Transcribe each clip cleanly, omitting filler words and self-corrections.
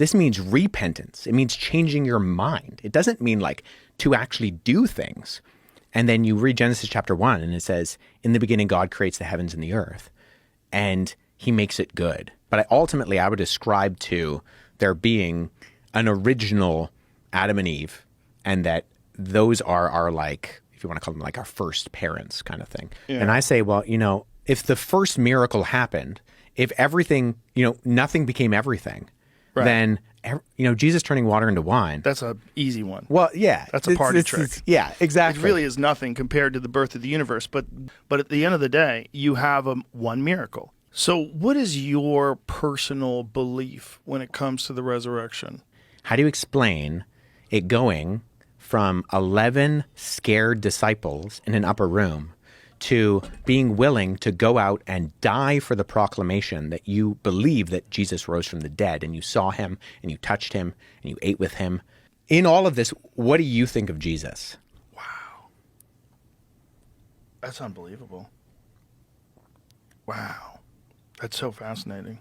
This means repentance. It means changing your mind. It doesn't mean like to actually do things. And then you read Genesis chapter 1 and it says, in the beginning, God creates the heavens and the earth and he makes it good. But ultimately, I would ascribe to there being an original Adam and Eve, and that those are our, like, if you want to call them like our first parents kind of thing. Yeah. And I say, well, if the first miracle happened, if everything, nothing became everything, right, then, Jesus turning water into wine. That's an easy one. Well, yeah. That's a party trick. Yeah, exactly. It really is nothing compared to the birth of the universe. But at the end of the day, you have one miracle. So what is your personal belief when it comes to the resurrection? How do you explain it going from 11 scared disciples in an upper room to being willing to go out and die for the proclamation that you believe that Jesus rose from the dead, and you saw him and you touched him and you ate with him? In all of this, what do you think of Jesus? Wow. That's unbelievable. Wow. That's so fascinating.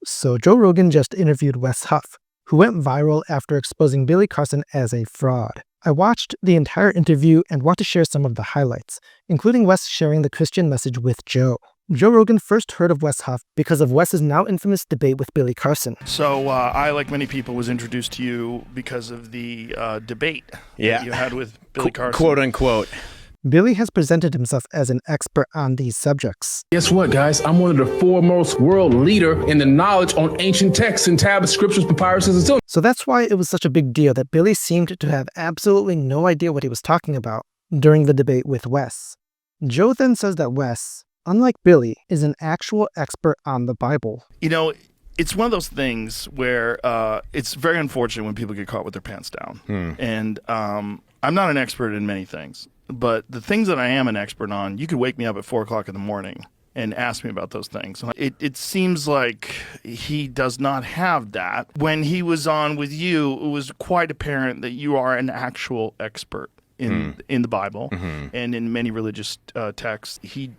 So Joe Rogan just interviewed Wes Huff, who went viral after exposing Billy Carson as a fraud. I watched the entire interview and want to share some of the highlights, including Wes sharing the Christian message with Joe. Joe Rogan first heard of Wes Huff because of Wes's now infamous debate with Billy Carson. So I, like many people, was introduced to you because of the debate that you had with Billy Carson. Quote unquote. Billy has presented himself as an expert on these subjects. Guess what, guys? I'm one of the foremost world leader in the knowledge on ancient texts and tablets, scriptures, papyruses, and so. So that's why it was such a big deal that Billy seemed to have absolutely no idea what he was talking about during the debate with Wes. Joe then says that Wes, unlike Billy, is an actual expert on the Bible. It's one of those things where it's very unfortunate when people get caught with their pants down. And I'm not an expert in many things. But the things that I am an expert on, you could wake me up at 4 o'clock in the morning and ask me about those things. It seems like he does not have that. When he was on with you, it was quite apparent that you are an actual expert in the Bible and in many religious texts. He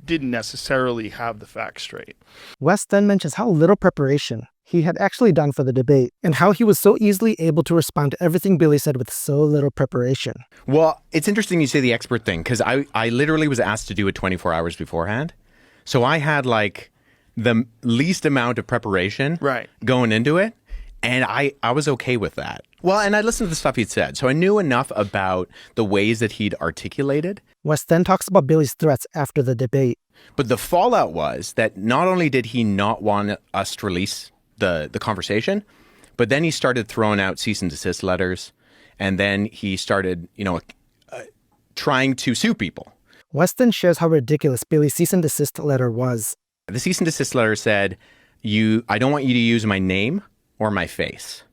didn't necessarily have the facts straight. Wes then mentions how little preparation he had actually done for the debate, and how he was so easily able to respond to everything Billy said with so little preparation. Well, it's interesting you say the expert thing, because I literally was asked to do it 24 hours beforehand. So I had like the least amount of preparation going into it, and I was okay with that. Well, and I listened to the stuff he'd said, so I knew enough about the ways that he'd articulated. Wes then talks about Billy's threats after the debate. But the fallout was that not only did he not want us to release the conversation, but then he started throwing out cease and desist letters, and then he started, trying to sue people. Wes then shares how ridiculous Billy's cease and desist letter was. The cease and desist letter said, I don't want you to use my name or my face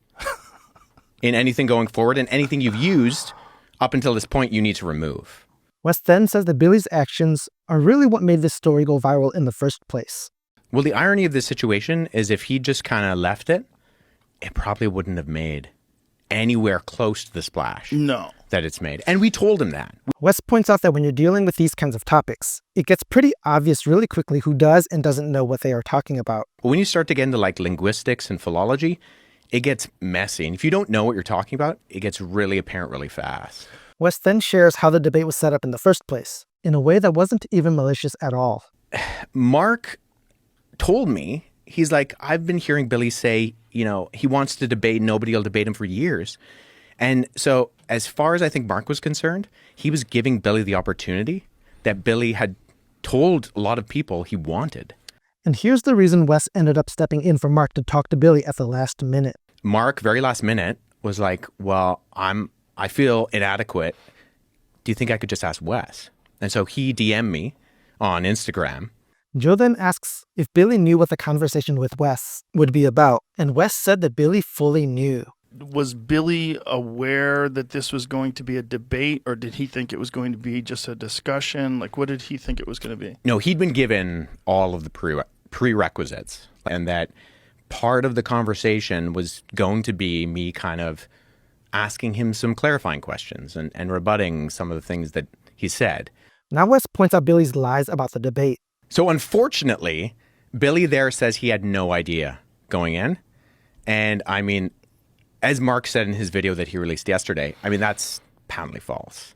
in anything going forward, and anything you've used up until this point you need to remove. Wes then says that Billy's actions are really what made this story go viral in the first place. Well, the irony of this situation is if he just kind of left it, it probably wouldn't have made anywhere close to the splash that it's made. And we told him that. Wes points out that when you're dealing with these kinds of topics, it gets pretty obvious really quickly who does and doesn't know what they are talking about. But when you start to get into like linguistics and philology, it gets messy. And if you don't know what you're talking about, it gets really apparent really fast. Wes then shares how the debate was set up in the first place, in a way that wasn't even malicious at all. Mark told me, he's like, I've been hearing Billy say, he wants to debate, nobody will debate him for years. And so as far as I think Mark was concerned, he was giving Billy the opportunity that Billy had told a lot of people he wanted. And here's the reason Wes ended up stepping in for Mark to talk to Billy at the last minute. Mark, very last minute, was like, well, I feel inadequate. Do you think I could just ask Wes? And so he DM'd me on Instagram. Joe then asks if Billy knew what the conversation with Wes would be about, and Wes said that Billy fully knew. Was Billy aware that this was going to be a debate, or did he think it was going to be just a discussion? Like, what did he think it was going to be? No, he'd been given all of the prerequisites, and that part of the conversation was going to be me kind of asking him some clarifying questions and rebutting some of the things that he said. Now Wes points out Billy's lies about the debate. So unfortunately, Billy there says he had no idea going in. And I mean, as Mark said in his video that he released yesterday, I mean, that's patently false.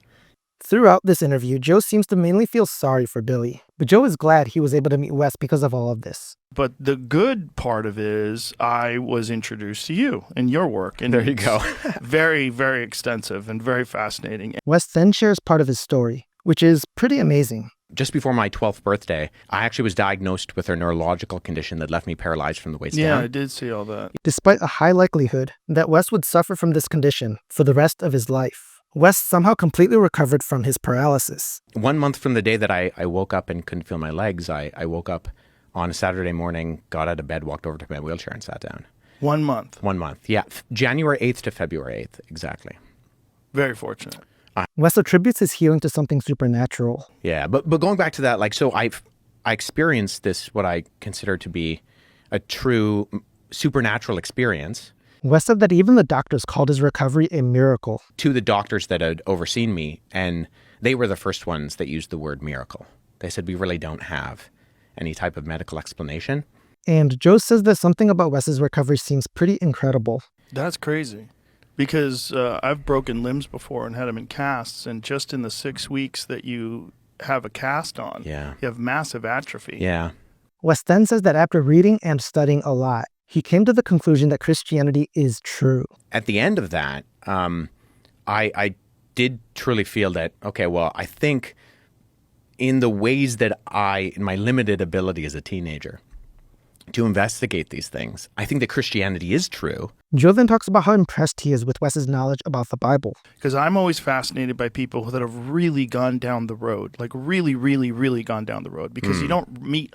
Throughout this interview, Joe seems to mainly feel sorry for Billy, but Joe is glad he was able to meet Wes because of all of this. But the good part of it is I was introduced to you and your work. And there you go. Very, very extensive and very fascinating. Wes then shares part of his story, which is pretty amazing. Just before my 12th birthday, I actually was diagnosed with a neurological condition that left me paralyzed from the waist down. Yeah, I did see all that. Despite a high likelihood that Wes would suffer from this condition for the rest of his life, Wes somehow completely recovered from his paralysis. 1 month from the day that I woke up and couldn't feel my legs, I woke up on a Saturday morning, got out of bed, walked over to my wheelchair and sat down. 1 month? 1 month, yeah. January 8th to February 8th, exactly. Very fortunate. Wes attributes his healing to something supernatural. Yeah, but going back to that, like, so I experienced this, what I consider to be a true supernatural experience. Wes said that even the doctors called his recovery a miracle. To the doctors that had overseen me, and they were the first ones that used the word miracle. They said, we really don't have any type of medical explanation. And Joe says that something about Wes's recovery seems pretty incredible. That's crazy. Because I've broken limbs before and had them in casts, and just in the 6 weeks that you have a cast on, you have massive atrophy. Yeah. Wes then says that after reading and studying a lot, he came to the conclusion that Christianity is true. At the end of that, I did truly feel that, okay, well, I think in the ways that in my limited ability as a teenager, to investigate these things, I think that Christianity is true. Joe then talks about how impressed he is with Wes's knowledge about the Bible. Because I'm always fascinated by people that have really gone down the road, like really, really, really gone down the road, because you don't meet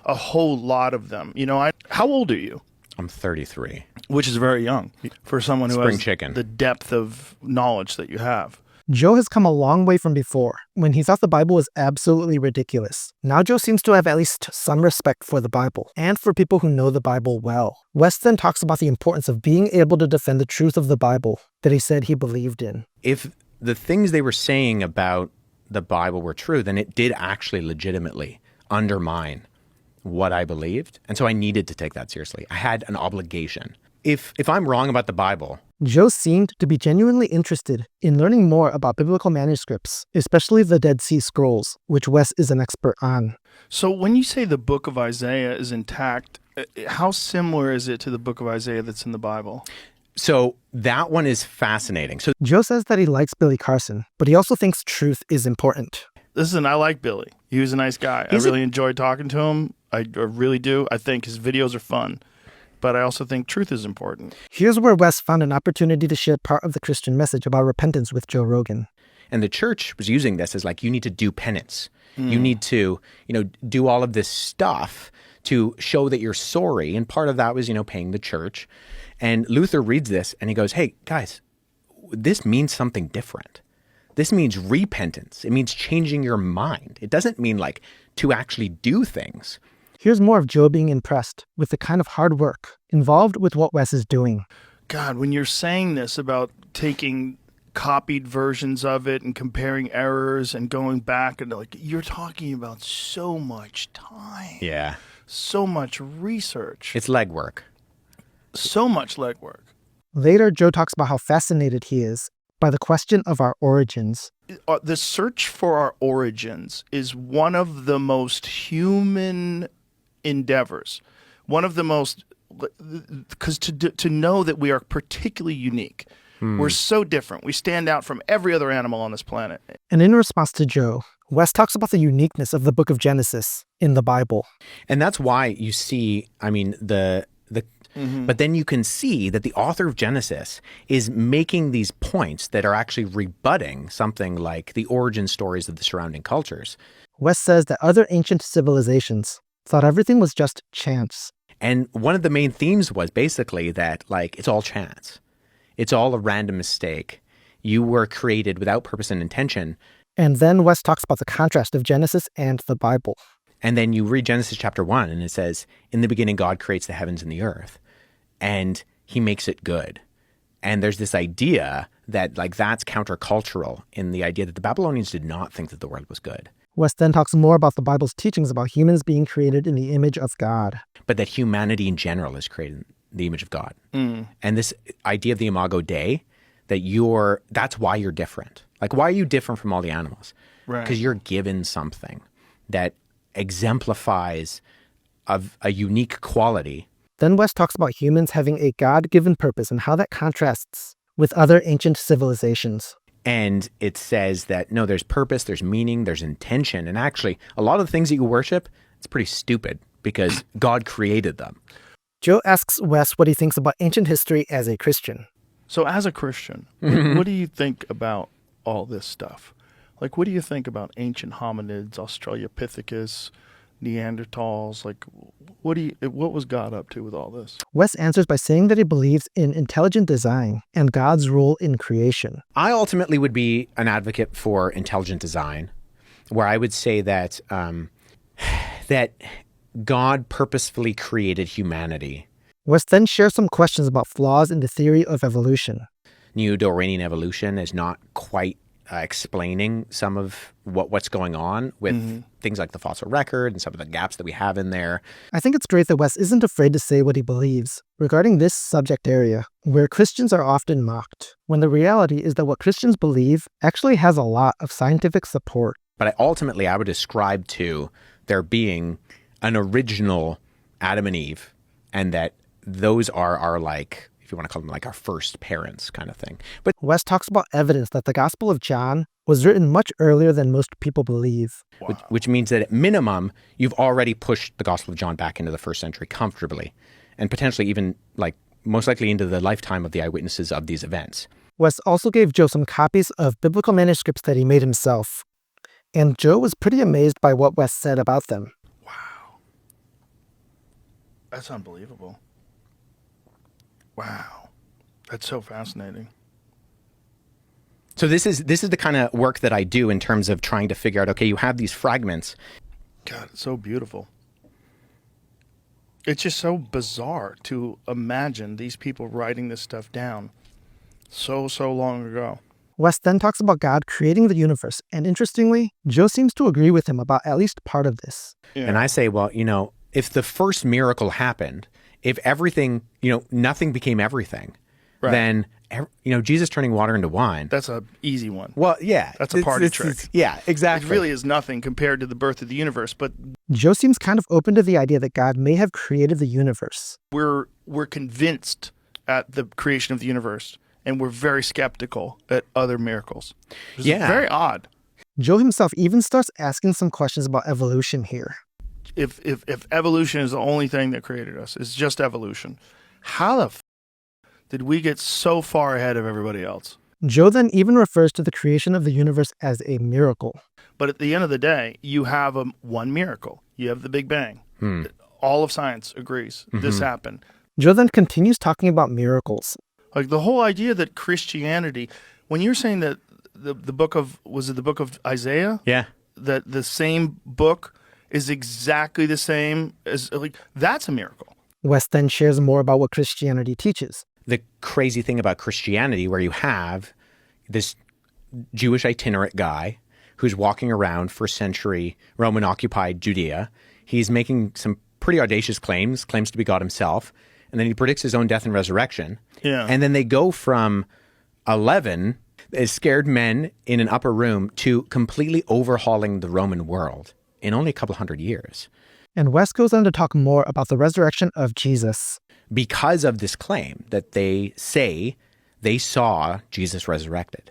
a whole lot of them. You know, how old are you? I'm 33. Which is very young for someone who Spring has chicken. The depth of knowledge that you have. Joe has come a long way from before, when he thought the Bible was absolutely ridiculous. Now Joe seems to have at least some respect for the Bible, and for people who know the Bible well. Wes then talks about the importance of being able to defend the truth of the Bible that he said he believed in. If the things they were saying about the Bible were true, then it did actually legitimately undermine what I believed. And so I needed to take that seriously. I had an obligation. If I'm wrong about the Bible, Joe seemed to be genuinely interested in learning more about biblical manuscripts, especially the Dead Sea Scrolls, which Wes is an expert on. So when you say the book of Isaiah is intact, how similar is it to the book of Isaiah that's in the Bible? So that one is fascinating. So Joe says that he likes Billy Carson, but he also thinks truth is important. Listen, I like Billy. He was a nice guy. I really enjoyed talking to him. I really do. I think his videos are fun. But I also think truth is important. Here's where Wes found an opportunity to share part of the Christian message about repentance with Joe Rogan. And the church was using this as like, you need to do penance. You need to, do all of this stuff to show that you're sorry. And part of that was, paying the church. And Luther reads this and he goes, hey, guys, this means something different. This means repentance. It means changing your mind. It doesn't mean like to actually do things. Here's more of Joe being impressed with the kind of hard work involved with what Wes is doing. God, when you're saying this about taking copied versions of it and comparing errors and going back, and you're talking about so much time. Yeah. So much research. It's legwork. So much legwork. Later, Joe talks about how fascinated he is by the question of our origins. The search for our origins is one of the most human endeavors. One of the most, because to know that we are particularly unique. We're so different. We stand out from every other animal on this planet. And in response to Joe, Wes talks about the uniqueness of the book of Genesis in the Bible. And that's why you see, but then you can see that the author of Genesis is making these points that are actually rebutting something like the origin stories of the surrounding cultures. Wes says that other ancient civilizations thought everything was just chance. And one of the main themes was basically that, it's all chance. It's all a random mistake. You were created without purpose and intention. And then Wes talks about the contrast of Genesis and the Bible. And then you read Genesis chapter 1, and it says, in the beginning, God creates the heavens and the earth, and he makes it good. And there's this idea that, that's countercultural in the idea that the Babylonians did not think that the world was good. Wes then talks more about the Bible's teachings about humans being created in the image of God. But that humanity in general is created the image of God. And this idea of the imago Dei, that's why you're different. Like, why are you different from all the animals? Right. Because you're given something that exemplifies a unique quality. Then Wes talks about humans having a God-given purpose and how that contrasts with other ancient civilizations. And it says that, no, there's purpose, there's meaning, there's intention. And actually, a lot of the things that you worship, it's pretty stupid because God created them. Joe asks Wes what he thinks about ancient history as a Christian. So as a Christian, what do you think about all this stuff? Like, what do you think about ancient hominids, Australopithecus, Neanderthals? Like, what was God up to with all this? Wes answers by saying that he believes in intelligent design and God's role in creation. I ultimately would be an advocate for intelligent design, where I would say that that God purposefully created humanity. Wes then shares some questions about flaws in the theory of evolution. Neo-Darwinian evolution is not quite explaining some of what's going on with things like the fossil record and some of the gaps that we have in there. I think it's great that Wes isn't afraid to say what he believes regarding this subject area, where Christians are often mocked, when the reality is that what Christians believe actually has a lot of scientific support. But ultimately, I would ascribe to there being an original Adam and Eve, and that those are like, if you want to call them like our first parents kind of thing. But Wes talks about evidence that the Gospel of John was written much earlier than most people believe. Wow. Which means that at minimum, you've already pushed the Gospel of John back into the first century comfortably, and potentially even like most likely into the lifetime of the eyewitnesses of these events. Wes also gave Joe some copies of biblical manuscripts that he made himself, and Joe was pretty amazed by what Wes said about them. Wow. That's unbelievable. Wow. That's so fascinating. So this is the kind of work that I do in terms of trying to figure out, okay, you have these fragments. God, it's so beautiful. It's just so bizarre to imagine these people writing this stuff down so long ago. Wes then talks about God creating the universe, and interestingly, Joe seems to agree with him about at least part of this. Yeah. And I say, well, if the first miracle happened, if everything, nothing became everything, Right. then, Jesus turning water into wine. That's an easy one. Well, yeah. That's a party trick. Yeah, exactly. It really is nothing compared to the birth of the universe, but Joe seems kind of open to the idea that God may have created the universe. we're convinced at the creation of the universe, and we're very skeptical at other miracles. It's very odd. Joe himself even starts asking some questions about evolution here. If evolution is the only thing that created us, it's just evolution, how the did we get so far ahead of everybody else? Joe then even refers to the creation of the universe as a miracle. But at the end of the day, you have one miracle. You have the Big Bang. All of science agrees this happened. Joe then continues talking about miracles. Like the whole idea that Christianity, when you're saying that the book of, was it the book of Isaiah? Yeah. That the same book is exactly the same as, like, that's a miracle. Wes then shares more about what Christianity teaches. The crazy thing about Christianity, where you have this Jewish itinerant guy who's walking around first century Roman occupied Judea. He's making some pretty audacious claims to be God himself. And then he predicts his own death and resurrection. Yeah. And then they go from 11 as scared men in an upper room to completely overhauling the Roman world in only a couple hundred years. And Wes goes on to talk more about the resurrection of Jesus. Because of this claim that they say they saw Jesus resurrected.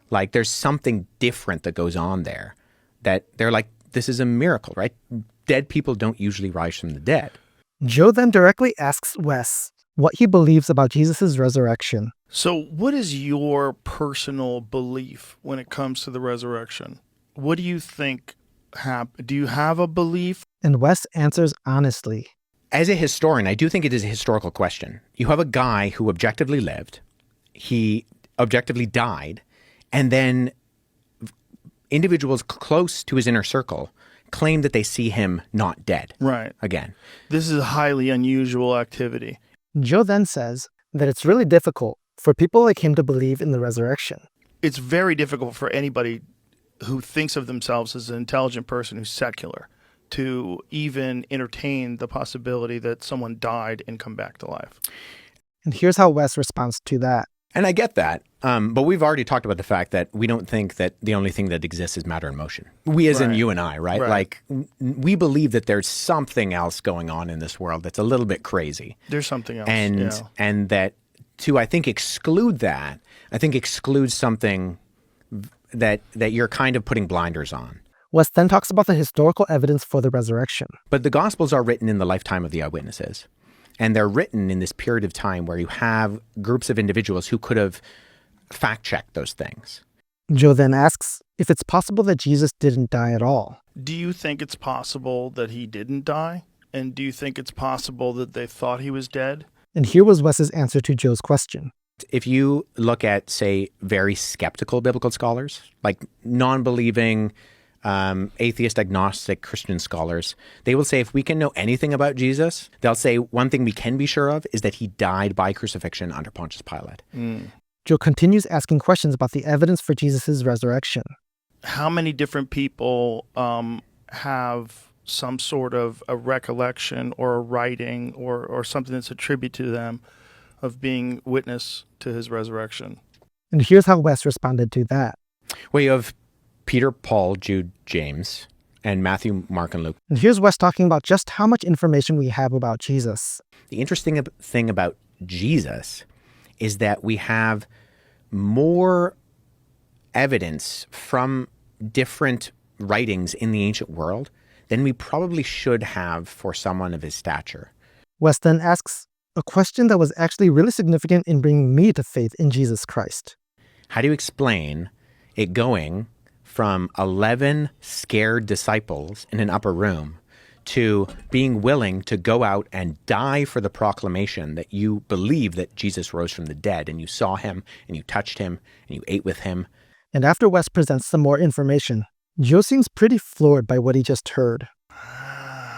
Like there's something different that goes on there, that they're like, this is a miracle, right? Dead people don't usually rise from the dead. Joe then directly asks Wes what he believes about Jesus' resurrection. So what is your personal belief when it comes to the resurrection? What do you think happened? Do you have a belief? And Wes answers honestly. As a historian, I do think it is a historical question. You have a guy who objectively lived, he objectively died, and then individuals close to his inner circle claim that they see him not dead. Right. Again. This is a highly unusual activity. Joe then says that it's really difficult for people like him to believe in the resurrection. It's very difficult for anybody who thinks of themselves as an intelligent person who's secular to even entertain the possibility that someone died and come back to life. And here's how Wes responds to that. And I get that. But we've already talked about the fact that we don't think that the only thing that exists is matter and motion. We as in you and I, right? Like, we believe that there's something else going on in this world that's a little bit crazy. There's something else. And that to, I think, exclude that, I think excludes something that you're kind of putting blinders on. Wes then talks about the historical evidence for the resurrection. But the Gospels are written in the lifetime of the eyewitnesses. And they're written in this period of time where you have groups of individuals who could have fact-checked those things. Joe then asks if it's possible that Jesus didn't die at all. Do you think it's possible that he didn't die? And do you think it's possible that they thought he was dead? And here was Wes's answer to Joe's question. If you look at, say, very skeptical biblical scholars, like non-believing, atheist, agnostic, Christian scholars, they will say if we can know anything about Jesus, they'll say one thing we can be sure of is that he died by crucifixion under Pontius Pilate. Joe continues asking questions about the evidence for Jesus' resurrection. How many different people have some sort of a recollection or a writing or something that's attributed to them of being witness to his resurrection? And here's how Wes responded to that. Well, you have Peter, Paul, Jude, James, and Matthew, Mark, and Luke. And here's Wes talking about just how much information we have about Jesus. The interesting thing about Jesus is that we have more evidence from different writings in the ancient world than we probably should have for someone of his stature. Wes then asks a question that was actually really significant in bringing me to faith in Jesus Christ. How do you explain it going from 11 scared disciples in an upper room to being willing to go out and die for the proclamation that you believe that Jesus rose from the dead, and you saw him, and you touched him, and you ate with him? And after Wes presents some more information, Joe seems pretty floored by what he just heard.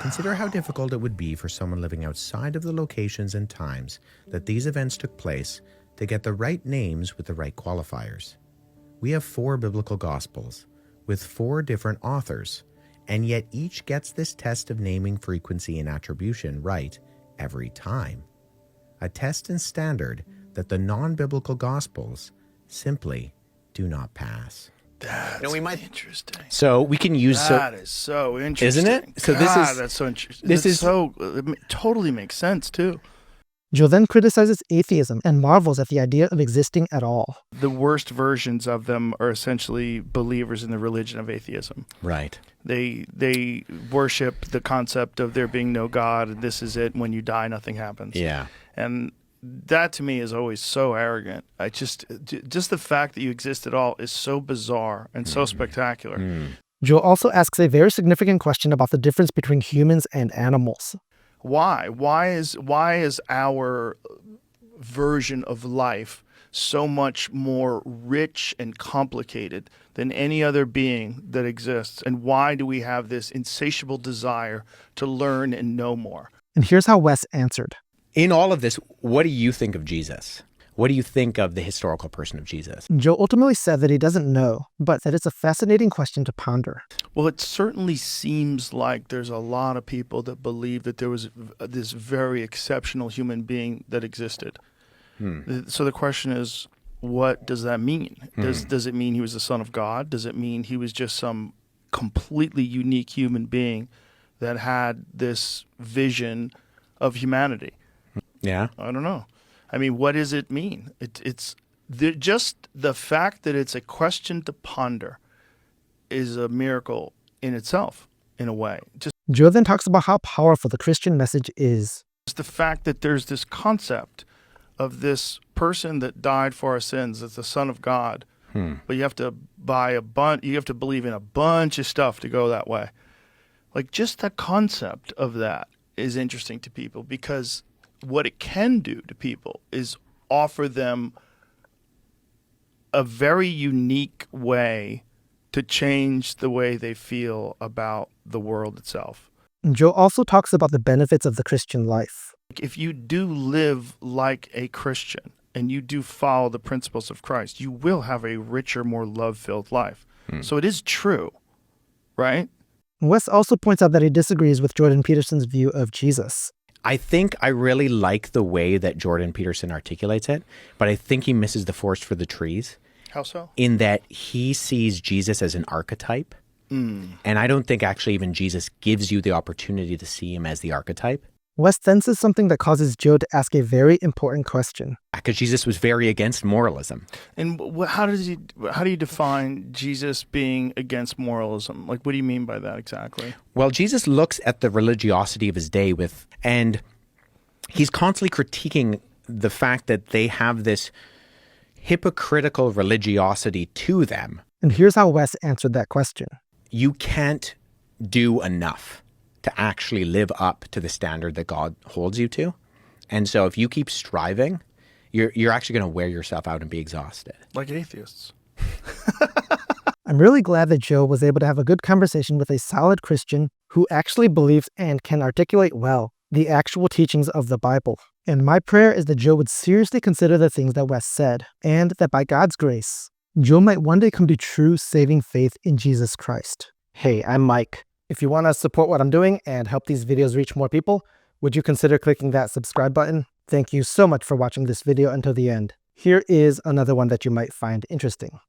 Consider how difficult it would be for someone living outside of the locations and times that these events took place to get the right names with the right qualifiers. We have 4 biblical gospels with 4 different authors, and yet each gets this test of naming frequency and attribution right every time. A test and standard that the non-biblical gospels simply do not pass. That's interesting. So we can use... That is so interesting. Isn't it? So that's so interesting. It totally makes sense, too. Joe then criticizes atheism and marvels at the idea of existing at all. The worst versions of them are essentially believers in the religion of atheism. Right. They worship the concept of there being no God, and this is it. When you die, nothing happens. Yeah. And that to me is always so arrogant. Just the fact that you exist at all is so bizarre and so spectacular. Joe also asks a very significant question about the difference between humans and animals. Why? Why is our version of life so much more rich and complicated than any other being that exists? And why do we have this insatiable desire to learn and know more? And here's how Wes answered. In all of this, what do you think of Jesus? What do you think of the historical person of Jesus? Joe ultimately said that he doesn't know, but that it's a fascinating question to ponder. Well, it certainly seems like there's a lot of people that believe that there was this very exceptional human being that existed. So the question is, what does that mean? Does it mean he was the Son of God? Does it mean he was just some completely unique human being that had this vision of humanity? Yeah. I don't know. I mean, what does it mean? It's just the fact that it's a question to ponder is a miracle in itself, in a way. Joe then talks about how powerful the Christian message is. Just the fact that there's this concept of this person that died for our sins, that's the Son of God, but you have to you have to believe in a bunch of stuff to go that way. Like, just the concept of that is interesting to people, because what it can do to people is offer them a very unique way to change the way they feel about the world itself. Joe also talks about the benefits of the Christian life. If you do live like a Christian and you do follow the principles of Christ, you will have a richer, more love-filled life. So it is true, right? Wes also points out that he disagrees with Jordan Peterson's view of Jesus. I think I really like the way that Jordan Peterson articulates it, but I think he misses the forest for the trees. How so? In that he sees Jesus as an archetype. And I don't think actually even Jesus gives you the opportunity to see him as the archetype. Wes then says something that causes Joe to ask a very important question. Because Jesus was very against moralism. And how do you define Jesus being against moralism? Like, what do you mean by that exactly? Well, Jesus looks at the religiosity of his day and he's constantly critiquing the fact that they have this hypocritical religiosity to them. And here's how Wes answered that question. You can't do enough to actually live up to the standard that God holds you to. And so if you keep striving, you're actually going to wear yourself out and be exhausted. Like atheists. I'm really glad that Joe was able to have a good conversation with a solid Christian who actually believes and can articulate well the actual teachings of the Bible. And my prayer is that Joe would seriously consider the things that Wes said, and that by God's grace, Joe might one day come to true saving faith in Jesus Christ. Hey, I'm Mike. If you want to support what I'm doing and help these videos reach more people, would you consider clicking that subscribe button? Thank you so much for watching this video until the end. Here is another one that you might find interesting.